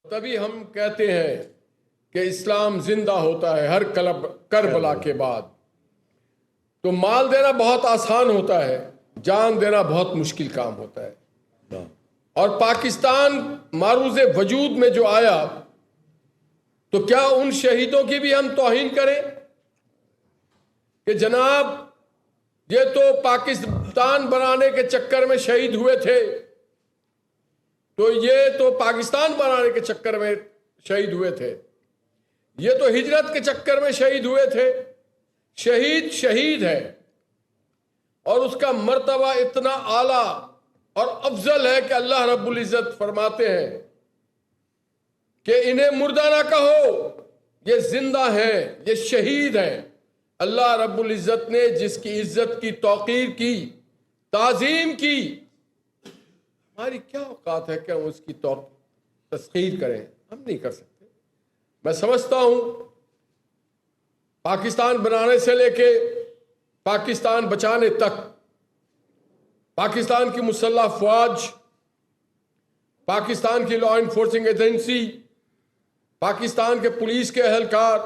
تبھی ہم کہتے ہیں کہ اسلام زندہ ہوتا ہے ہر کربلا کے بعد. تو مال دینا بہت آسان ہوتا ہے، جان دینا بہت مشکل کام ہوتا ہے. اور پاکستان معروض وجود میں جو آیا تو کیا ان شہیدوں کی بھی ہم توہین کریں کہ جناب یہ تو پاکستان بنانے کے چکر میں شہید ہوئے تھے، تو یہ تو پاکستان بنانے کے چکر میں شہید ہوئے تھے، یہ تو ہجرت کے چکر میں شہید ہوئے تھے. شہید شہید ہے اور اس کا مرتبہ اتنا اعلیٰ اور افضل ہے کہ اللہ رب العزت فرماتے ہیں کہ انہیں مردہ نہ کہو، یہ زندہ ہیں، یہ شہید ہیں. اللہ رب العزت نے جس کی عزت کی توقیر کی، تعظیم کی، ہماری کیا اوقات ہے کہ ہم اس کی تسخیر کریں؟ ہم نہیں کر سکتے. میں سمجھتا ہوں پاکستان بنانے سے لے کے پاکستان بچانے تک پاکستان کی مسلح افواج، پاکستان کی لا انفورسنگ ایجنسی، پاکستان کے پولیس کے اہلکار،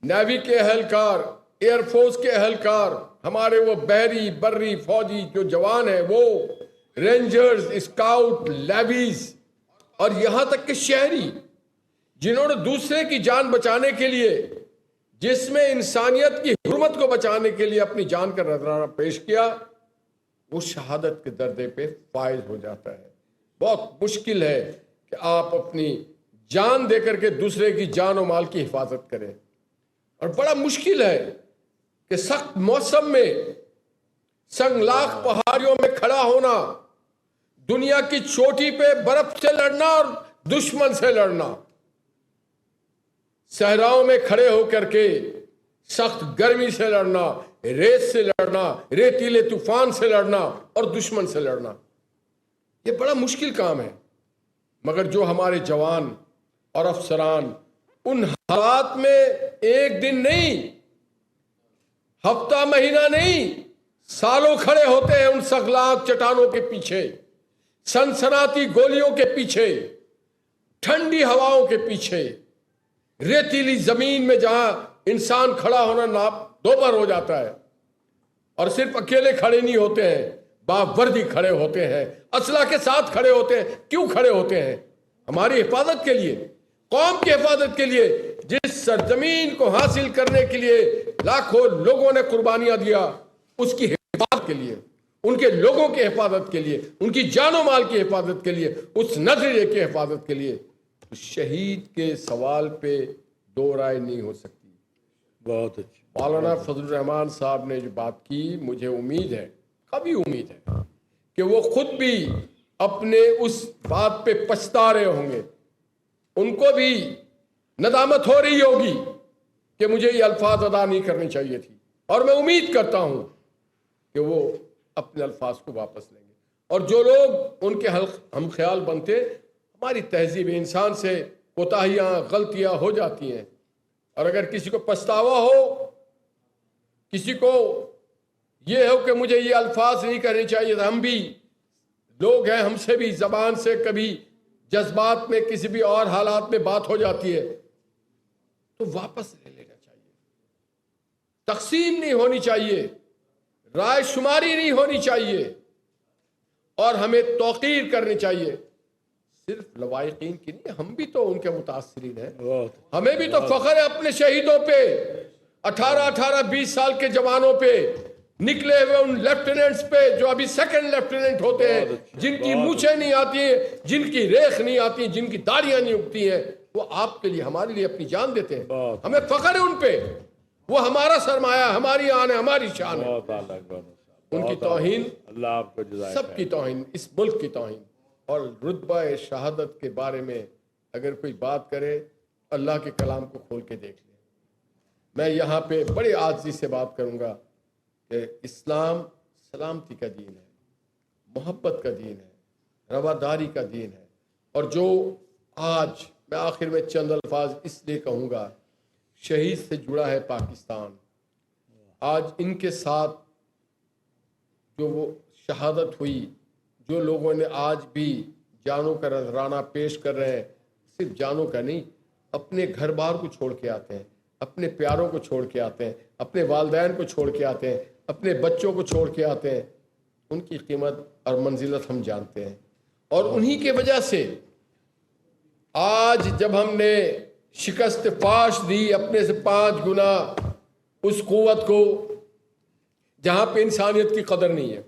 نیوی کے اہلکار، ایئر فورس کے اہلکار، ہمارے وہ بحری بری فوجی جو جوان ہیں، وہ رینجرز، اسکاؤٹ، لیویز، اور یہاں تک کہ شہری جنہوں نے دوسرے کی جان بچانے کے لیے، جس میں انسانیت کی حرمت کو بچانے کے لیے اپنی جان کا نذرانہ پیش کیا، وہ شہادت کے درجے پہ فائز ہو جاتا ہے. بہت مشکل ہے کہ آپ اپنی جان دے کر کے دوسرے کی جان و مال کی حفاظت کریں، اور بڑا مشکل ہے کہ سخت موسم میں سنگلاخ پہاڑیوں میں کھڑا ہونا، دنیا کی چوٹی پہ برف سے لڑنا اور دشمن سے لڑنا، صحراؤں میں کھڑے ہو کر کے سخت گرمی سے لڑنا، ریت سے لڑنا، ریتیلے طوفان سے لڑنا اور دشمن سے لڑنا، یہ بڑا مشکل کام ہے. مگر جو ہمارے جوان اور افسران ان حالات میں ایک دن نہیں، ہفتہ مہینہ نہیں، سالوں کھڑے ہوتے ہیں ان سنگلاخ چٹانوں کے پیچھے، سنسناتی گولیوں کے پیچھے، ٹھنڈی ہواؤں کے پیچھے، ریتیلی زمین میں جہاں انسان کھڑا ہونا دوبر ہو جاتا ہے. اور صرف اکیلے کھڑے نہیں ہوتے ہیں، باوردی کھڑے ہوتے ہیں، اسلحہ کے ساتھ کھڑے ہوتے ہیں. کیوں کھڑے ہوتے ہیں؟ ہماری حفاظت کے لیے، قوم کی حفاظت کے لیے، جس سرزمین کو حاصل کرنے کے لیے لاکھوں لوگوں نے قربانیاں دیا، اس کی حفاظت کے لیے، ان کے لوگوں کی حفاظت کے لیے، ان کی جان و مال کی حفاظت کے لیے، اس نظریے کی حفاظت کے لیے. شہید کے سوال پہ دو رائے نہیں ہو سکتی. بہت اچھی. مولانا فضل الرحمان صاحب نے جو بات کی، مجھے امید ہے، کبھی امید ہے کہ وہ خود بھی اپنے اس بات پہ پچھتا رہے ہوں گے، ان کو بھی ندامت ہو رہی ہوگی کہ مجھے یہ الفاظ ادا نہیں کرنی چاہیے تھی. اور میں امید کرتا ہوں کہ وہ اپنے الفاظ کو واپس لیں گے. اور جو لوگ ان کے ہم خیال بنتے، ہماری تہذیب انسان سے کوتاہیاں، غلطیاں ہو جاتی ہیں، اور اگر کسی کو پچھتاوا ہو، کسی کو یہ ہو کہ مجھے یہ الفاظ نہیں کرنے چاہیے تھا، ہم بھی لوگ ہیں، ہم سے بھی زبان سے کبھی جذبات میں کسی بھی اور حالات میں بات ہو جاتی ہے، تو واپس لے لینا چاہیے. تقسیم نہیں ہونی چاہیے، رائے شماری نہیں ہونی چاہیے، اور ہمیں توقیر کرنی چاہیے. صرف لوائقین کی نہیں، ہم بھی تو ان کے متاثرین ہیں، ہمیں بھی تو فخر ہے اپنے شہیدوں پہ، 18-20 سال کے جوانوں پہ، نکلے ہوئے ان لیفٹیننٹس پہ جو ابھی سیکنڈ لیفٹیننٹ ہوتے ہیں، جن کی مونچھیں نہیں آتی ہیں، جن کی ریخ نہیں آتی ہیں، جن کی داڑیاں نہیں اگتی ہیں. وہ آپ کے لیے، ہمارے لیے اپنی جان دیتے ہیں. ہمیں فخر ہے ان پہ، وہ ہمارا سرمایہ، ہماری آن ہے، ہماری شان ہے. ان کی توہین اللہ آپ کو جزائے سب کی توہین، اس ملک کی توہین. اور رتبہ شہادت کے بارے میں اگر کوئی بات کرے، اللہ کے کلام کو کھول کے دیکھ لیں. میں یہاں پہ بڑے عاجزی سے بات کروں گا کہ اسلام سلامتی کا دین ہے، محبت کا دین ہے، رواداری کا دین ہے. اور جو آج میں آخر میں چند الفاظ اس لیے کہوں گا، شہید سے جڑا ہے پاکستان. آج ان کے ساتھ جو وہ شہادت ہوئی، جو لوگوں نے آج بھی جانوں کا نذرانہ پیش کر رہے ہیں، صرف جانوں کا نہیں، اپنے گھر بار کو چھوڑ کے آتے ہیں، اپنے پیاروں کو چھوڑ کے آتے ہیں، اپنے والدین کو چھوڑ کے آتے ہیں، اپنے بچوں کو چھوڑ کے آتے ہیں، ان کی قیمت اور منزلت ہم جانتے ہیں۔ اور انہی کی وجہ سے آج جب ہم نے شکست پاش دی اپنے سے 5 گنا اس قوت کو جہاں پہ انسانیت کی قدر نہیں ہے،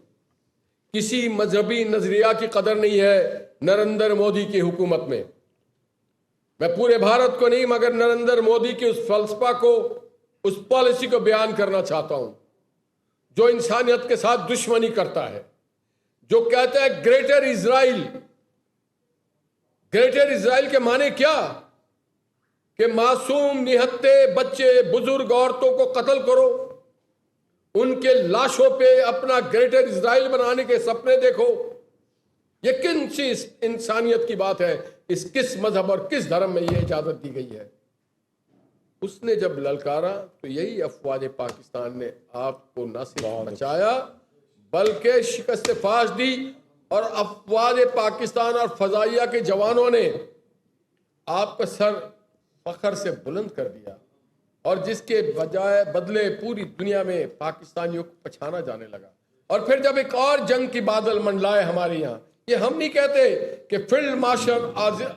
کسی مذہبی نظریہ کی قدر نہیں ہے نریندر مودی کی حکومت میں۔ میں پورے بھارت کو نہیں مگر نریندر مودی کے اس فلسفہ کو، اس پالیسی کو بیان کرنا چاہتا ہوں جو انسانیت کے ساتھ دشمنی کرتا ہے، جو کہتا ہے گریٹر اسرائیل۔ گریٹر اسرائیل کے معنی کیا؟ کہ معصوم نہتے بچے بزرگ عورتوں کو قتل کرو، ان کے لاشوں پہ اپنا گریٹر اسرائیل بنانے کے سپنے دیکھو۔ یہ کن سی انسانیت کی بات ہے؟ اس کس مذہب اور کس دھرم میں یہ اجازت دی گئی ہے؟ اس نے جب للکارا تو یہی افواج پاکستان نے آپ کو نہ صرف بچایا بلکہ شکست فاش دی، اور افواج پاکستان اور فضائیہ کے جوانوں نے آپ کا سر فخر سے بلند کر دیا، اور جس کے بجائے بدلے پوری دنیا میں پاکستانیوں کو پچھانا جانے لگا۔ اور پھر جب ایک اور جنگ کی بادل منڈلائے ہمارے یہاں، یہ ہم نہیں کہتے کہ فیلڈ مارشل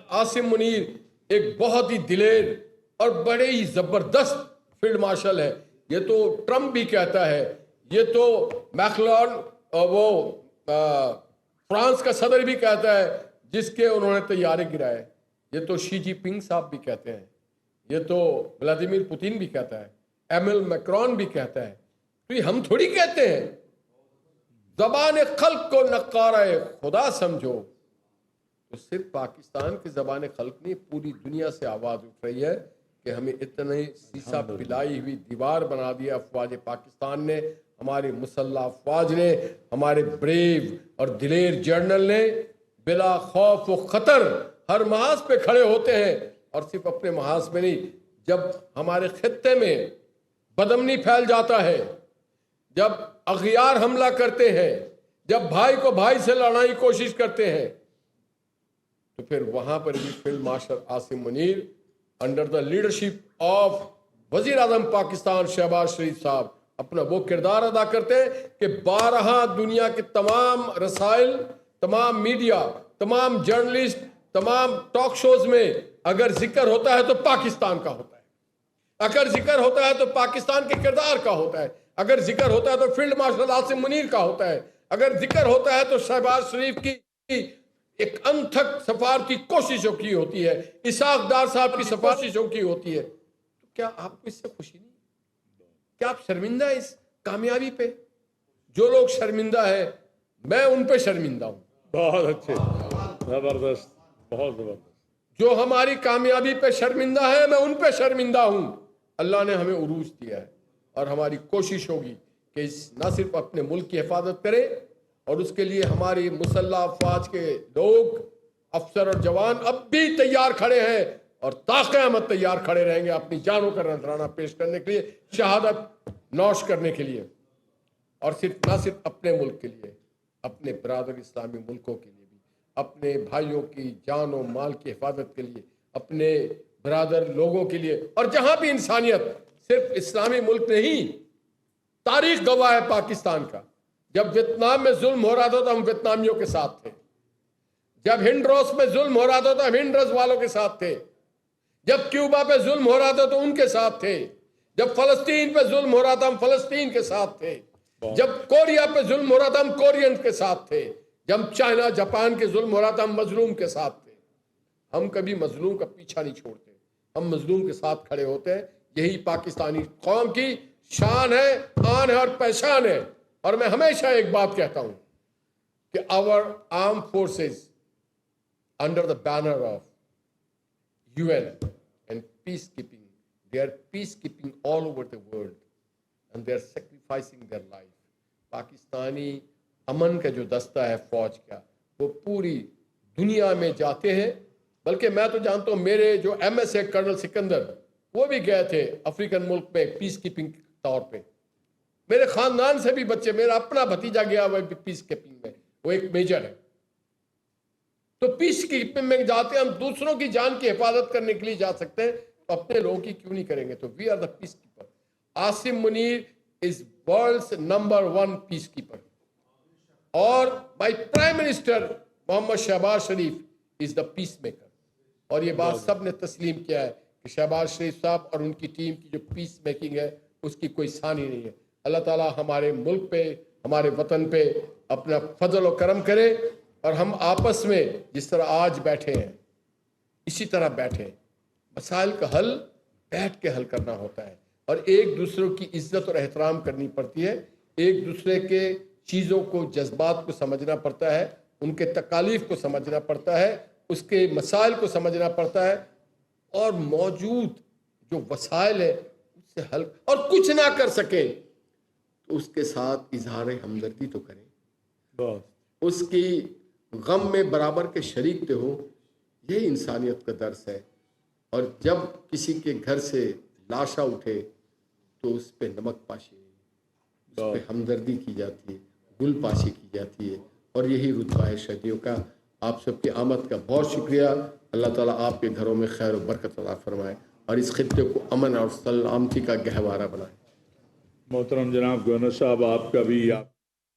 عاصم منیر ایک بہت ہی دلیر اور بڑے ہی زبردست فیلڈ مارشل ہے، یہ تو ٹرمپ بھی کہتا ہے، یہ تو میکرون وہ فرانس کا صدر بھی کہتا ہے جس کے انہوں نے طیارے گرائے، یہ تو شی جی پنگ صاحب بھی کہتے ہیں، یہ تو ولادیمیر پوتین بھی کہتا ہے، ایمل میکرون بھی کہتا ہے، تو یہ ہم تھوڑی کہتے ہیں۔ زبان خلق کو نقارہ خدا سمجھو، تو صرف پاکستان کی زبان خلق نہیں، پوری دنیا سے آواز اٹھ رہی ہے کہ ہمیں اتنے سیسا پلائی ہوئی دیوار بنا دیا افواج پاکستان نے، ہمارے مسلح افواج نے، ہمارے بریو اور دلیر جرنل نے بلا خوف و خطر ہر محاذ پہ کھڑے ہوتے ہیں، اور صرف اپنے محاذ میں نہیں، جب ہمارے خطے میں بدامنی پھیل جاتا ہے، جب اغیار حملہ کرتے ہیں، جب بھائی کو بھائی سے لڑانے کی کوشش کرتے ہیں، تو پھر وہاں پر بھی field marshal Asim Munir under the leadership of وزیر اعظم پاکستان شہباز شریف صاحب اپنا وہ کردار ادا کرتے ہیں کہ بارہا دنیا کے تمام رسائل، تمام میڈیا، تمام جرنلسٹ، تمام ٹاک شوز میں اگر ذکر ہوتا ہے تو پاکستان کا ہوتا ہے، اگر ذکر ہوتا ہے تو پاکستان کے کردار کا ہوتا ہے، اگر ذکر ہوتا ہے تو فیلڈ مارشل عاصم منیر کا ہوتا ہے، اگر ذکر ہوتا ہے تو شہباز شریف کی ایک انتھک سفارتی کوششوں کی ہوتی ہے، اسحاق ڈار صاحب کی کوششوں کی ہوتی ہے۔ تو کیا آپ کو اس سے خوشی نہیں؟ کیا آپ شرمندہ ہیں اس کامیابی پہ؟ جو لوگ شرمندہ ہیں میں ان پہ شرمندہ ہوں۔ بہت اچھے، زبردست، بہت زبردست۔ جو ہماری کامیابی پہ شرمندہ ہے میں ان پہ شرمندہ ہوں۔ اللہ نے ہمیں عروج دیا ہے، اور ہماری کوشش ہوگی کہ نہ صرف اپنے ملک کی حفاظت کرے، اور اس کے لیے ہماری مسلح افواج کے لوگ، افسر اور جوان اب بھی تیار کھڑے ہیں، اور تا قیامت تیار کھڑے رہیں گے اپنی جانوں کا نذرانہ پیش کرنے کے لیے، شہادت نوش کرنے کے لیے، اور نہ صرف اپنے ملک کے لیے، اپنے برادر اسلامی ملکوں کے لیے بھی، اپنے بھائیوں کی جان و مال کی حفاظت کے لیے، اپنے برادر لوگوں کے لیے، اور جہاں بھی انسانیت، صرف اسلامی ملک نہیں، تاریخ گواہ ہے پاکستان کا۔ جب ویتنام میں ظلم ہو رہا تھا تو ہم ویتنامیوں کے ساتھ تھے، جب ہنڈروس میں ظلم ہو رہا تھا تو ہم ہنڈرس والوں کے ساتھ تھے، جب کیوبا پہ ظلم ہو رہا تھا تو ان کے ساتھ تھے، جب فلسطین پہ ظلم ہو رہا تھا ہم فلسطین کے ساتھ تھے، جب کوریا پہ ظلم ہو رہا تھا ہم کورین کے ساتھ تھے، جب چائنا جاپان کے ظلم ہو رہا تھا ہم مظلوم کے ساتھ تھے۔ ہم کبھی مظلوم کا پیچھا نہیں چھوڑتے، ہم مظلوم کے ساتھ کھڑے ہوتے ہیں۔ یہی پاکستانی قوم کی شان ہے، آن ہے اور پہچان ہے۔ اور میں ہمیشہ ایک بات کہتا ہوں کہ our armed forces under the banner of UN and peacekeeping, they are peacekeeping all over the world and they are sacrificing their life. Pakistani امن کا جو دستہ ہے فوج کا، وہ پوری دنیا میں جاتے ہیں، بلکہ میں تو جانتا ہوں میرے جو ایم ایس ہے کرنل سکندر، وہ بھی گئے تھے افریقن ملک میں پیس کیپنگ طور پہ۔ میرے خاندان سے بھی بچے، میرا اپنا بھتیجا گیا وہ پیس کیپنگ میں، وہ ایک میجر ہے۔ تو پیس کیپنگ میں جاتے ہیں ہم دوسروں کی جان کی حفاظت کرنے کے لیے جا سکتے ہیں تو اپنے لوگوں کی کیوں نہیں کریں گے؟ تو we are the peace keeper. Asim Munir is world's number 1 peace keeper. اور my prime minister Muhammad Shehbaz Sharif is the peace maker. اور یہ بات سب نے تسلیم کیا ہے کہ شہباز شریف صاحب اور ان کی ٹیم کی جو پیس میکنگ ہے اس کی کوئی ثانی نہیں ہے. اللہ تعالیٰ ہمارے ملک پہ ہمارے وطن پہ اپنا فضل و کرم کرے اور ہم آپس میں جس طرح آج بیٹھے ہیں اسی طرح بیٹھیں. مسائل کا حل بیٹھ کے حل کرنا ہوتا ہے اور ایک دوسرے کی عزت اور احترام کرنی پڑتی ہے. ایک دوسرے کے چیزوں کو جذبات کو سمجھنا پڑتا ہے, ان کے تکالیف کو سمجھنا پڑتا ہے, اس کے مسائل کو سمجھنا پڑتا ہے اور موجود جو وسائل ہے اس سے حل. اور کچھ نہ کر سکیں تو اس کے ساتھ اظہار ہمدردی تو کریں, اس کی غم میں برابر کے شریک تو ہو. یہی انسانیت کا درس ہے. اور جب کسی کے گھر سے لاشا اٹھے تو اس پہ نمک پاشی, اس پہ ہمدردی کی جاتی ہے, گل پاشی کی جاتی ہے, اور یہی رتبہ ہے شہیدیوں کا. آپ سب کی آمد کا بہت شکریہ. اللہ تعالیٰ آپ کے گھروں میں خیر و برکت عطا فرمائے اور اس خطے کو امن اور سلامتی کا گہوارہ بنائے. محترم جناب گورنر صاحب, آپ کا بھی